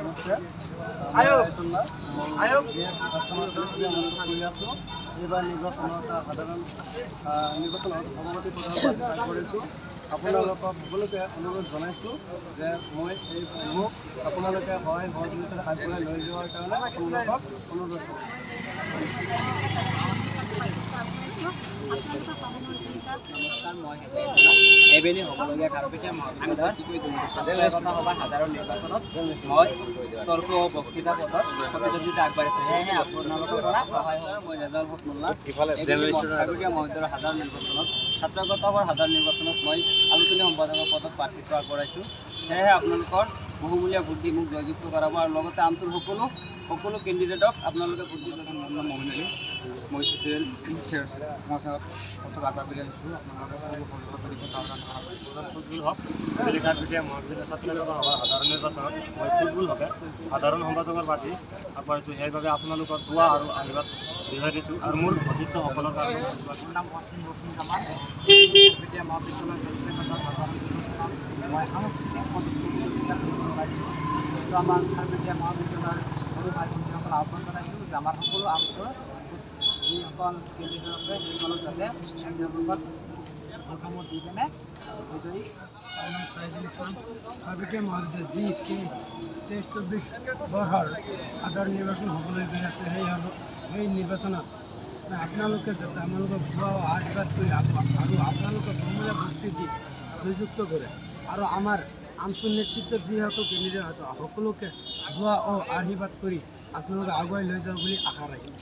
নমস্কাৰ এইবাৰ নিৰ্বাচনত সাধাৰণ নিৰ্বাচনত সভাপতি পদত কৰিছোঁ। আপোনালোকক সকলোকে অনুৰোধ জনাইছোঁ যে মই এই মোক আপোনালোকে সহায় সহযোগিতা আগবঢ়াই লৈ যোৱাৰ কাৰণে আপোনালোকক অনুৰোধ কৰোঁ। নমস্কাৰ, মই এবেলি হ'বলগীয়া খাৰুপেটীয়া সভা সাধাৰণ নিৰ্বাচনত মই তৰ্ক বক্তৃতা পদত প্ৰতিদ্বন্দ্বিতা আগবাঢ়িছোঁ। সেয়েহে আপোনালোকৰ পৰা সহায় হ'ব। মই ৰেজাউল হক মোল্লা খাৰুপেটীয়া মহোদয়ৰ সাধাৰণ নিৰ্বাচনত ছাত্ৰগত সাধাৰণ নিৰ্বাচনত মই আলোচনী সম্পাদকৰ পদত প্ৰাৰ্থিত্ব আগবঢ়াইছোঁ। সেয়েহে আপোনালোকৰ বহুমূলীয়া ভোট দি মোক জয়যুক্ত কৰাব আৰু লগতে অঞ্চল সকলো কেণ্ডিডেটক আপোনালোকে ভোট দিব। মই ছ'চিয়েল আগবাঢ়ি আহিছোঁ। খাৰুপেটীয়া মহাবিদ্যালয় ছাত্ৰগত সাধাৰণ নিৰ্বাচনত মই ফুটবলভাৱে সাধাৰণ সম্পাদকৰ প্ৰাৰ্থী আগবাঢ়িছোঁ। সেইবাবে আপোনালোকৰ দোৱা আৰু আশীৰ্বাদ বিচাৰি দিছোঁ আৰু মোৰ সতীৰ্থসকলৰ কাৰণে মোৰ নাম অসীম ৰশ্মি কামাল। খাৰুপেটীয়া মহাবিদ্যালয় মই সাংস্কৃতিক প্ৰতিযোগিতা জনাইছোঁ। তো আমাৰ খাৰুপেটীয়া মহাবিদ্যালয়ৰ সৰু ভাই ভণ্টীসকল আহ্বান জনাইছোঁ যে আমাৰ সকলো অঞ্চলৰ যিসকল কেণ্ডিডেট আছে সেইসকলক যাতে তেওঁলোকক ভোটসমূহ দি কেনে বিজয়ী চাইদুল ইছলাম খাৰুপেটীয়া মহাবিদ্যালয় যি 23-24 বৰ্ষৰ সাধাৰণ নিৰ্বাচন হ'বলৈ গৈ আছে। সেই নিৰ্বাচনত আপোনালোকে যাতে আমালোকক ভুৱা আশীৰ্বাদ কৰি আৰু আপোনালোকে বহুমূলীয়া ভোট দি জয়যুক্ত কৰে আৰু আমাৰ আঞ্চল নেতৃত্বত যিসকল কেণ্ডিডেট আছে সকলোকে ভুৱা আশীৰ্বাদ কৰি আপোনালোকে আগুৱাই লৈ যাব বুলি আশা ৰাখিম।